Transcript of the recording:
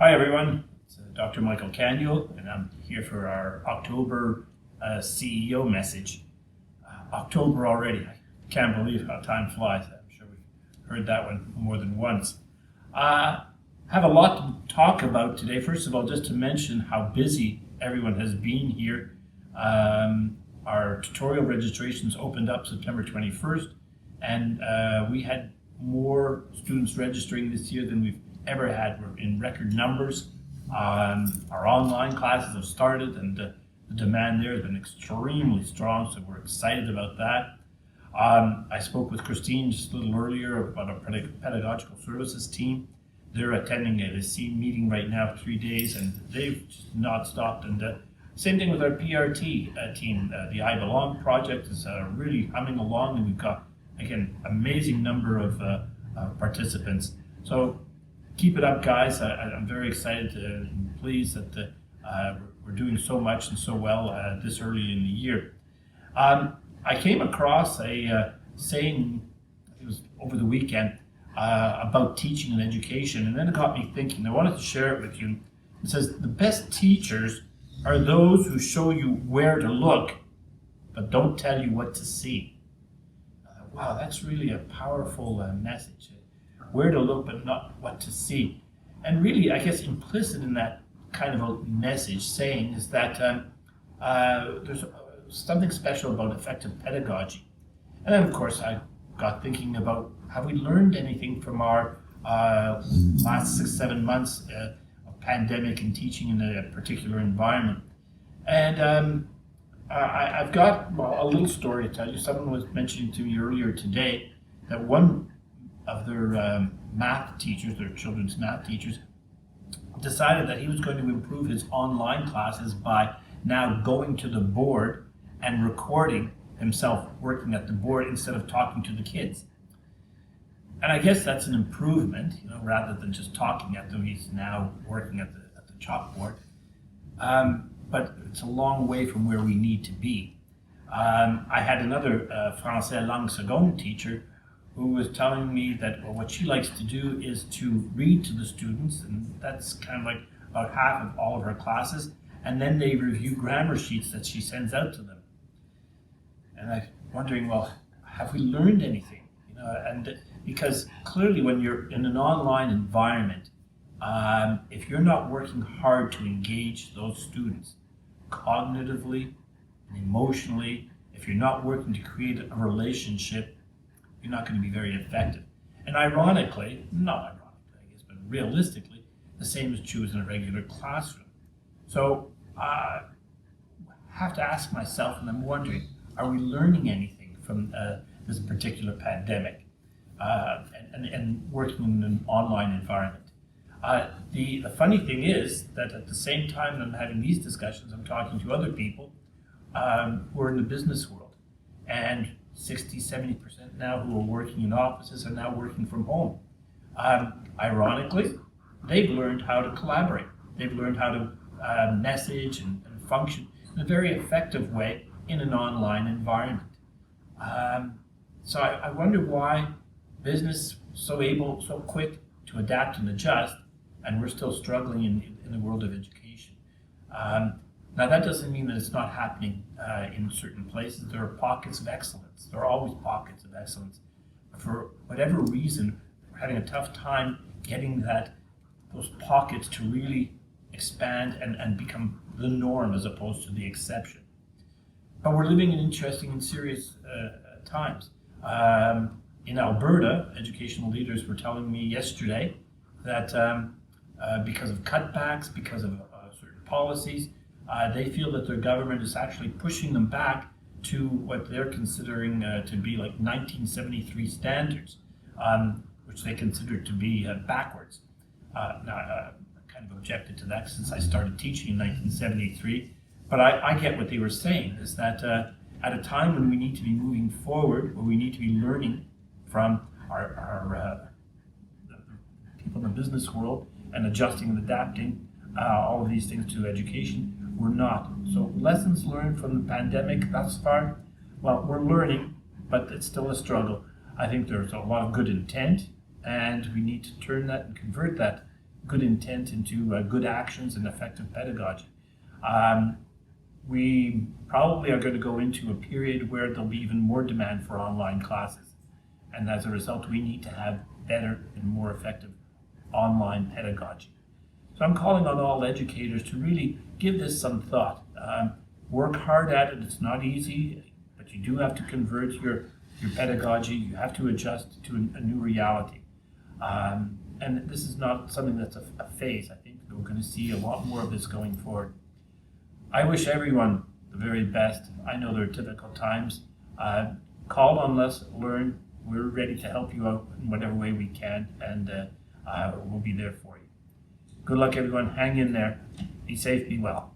Hi everyone, it's Dr. Michael Canule, and I'm here for our October CEO message. October already, I can't believe how time flies. I'm sure we've heard that one more than once. I have a lot to talk about today. First of all, just to mention how busy everyone has been here. Our tutorial registrations opened up September 21st, and we had more students registering this year than we've ever had. We're in record numbers. Our online classes have started, and the demand there has been extremely strong, so we're excited about that. I spoke with Christine just a little earlier about our pedagogical services team. They're attending a CE meeting right now, 3 days, and they've just not stopped. And same thing with our PRT team. The I Belong project is really humming along, and we've got, again, amazing number of participants. So keep it up, guys. I'm very excited and pleased that we're doing so much and so well this early in the year. I came across a saying, it was over the weekend, about teaching and education, and then it got me thinking. I wanted to share it with you. It says, the best teachers are those who show you where to look, but don't tell you what to see. Wow, that's really a powerful message. Where to look, but not what to see. And really, I guess implicit in that kind of a message saying is that there's something special about effective pedagogy. And then, of course, I got thinking about, have we learned anything from our last 6-7 months of pandemic and teaching in a particular environment? And I've got a little story to tell you. Someone was mentioning to me earlier today that one of their math teachers, their children's math teachers, decided that he was going to improve his online classes by now going to the board and recording himself working at the board instead of talking to the kids. And I guess that's an improvement, rather than just talking at them. He's now working at the chalkboard. But it's a long way from where we need to be. I had another Français langue seconde teacher who was telling me that what she likes to do is to read to the students, and that's kind of like about half of all of her classes, and then they review grammar sheets that she sends out to them. And I'm wondering, well, have we learned anything? And because clearly when you're in an online environment, if you're not working hard to engage those students cognitively and emotionally, if you're not working to create a relationship, you're not going to be very effective. And ironically, not ironically, I guess, but realistically, the same is true as in a regular classroom. So I have to ask myself, and I'm wondering, are we learning anything from this particular pandemic and working in an online environment? The funny thing is that at the same time that I'm having these discussions, I'm talking to other people who are in the business world. And 60-70% now who are working in offices are now working from home. Ironically, they've learned how to collaborate. They've learned how to message and function in a very effective way in an online environment. So I wonder why business so quick to adapt and adjust, and we're still struggling in the world of education. Now, that doesn't mean that it's not happening in certain places. There are pockets of excellence. There are always pockets of excellence. For whatever reason, we're having a tough time getting those pockets to really expand and become the norm as opposed to the exception. But we're living in interesting and serious times. In Alberta, educational leaders were telling me yesterday that because of cutbacks, because of certain policies, they feel that their government is actually pushing them back to what they're considering to be like 1973 standards, which they consider to be backwards. Now, I kind of objected to that since I started teaching in 1973, but I get what they were saying, is that at a time when we need to be moving forward, where we need to be learning from our people in the business world and adjusting and adapting all of these things to education, we're not. So lessons learned from the pandemic thus far, well, we're learning, but it's still a struggle. I think there's a lot of good intent, and we need to turn that and convert that good intent into good actions and effective pedagogy. We probably are going to go into a period where there'll be even more demand for online classes. And as a result, we need to have better and more effective online pedagogy. So I'm calling on all educators to really give this some thought. Work hard at it. It's not easy, but you do have to convert your pedagogy. You have to adjust to a new reality. And this is not something that's a phase. I think that we're going to see a lot more of this going forward. I wish everyone the very best. I know there are difficult times. Call on us, learn. We're ready to help you out in whatever way we can, and we'll be there for you. Good luck, everyone. Hang in there. Be safe, be well.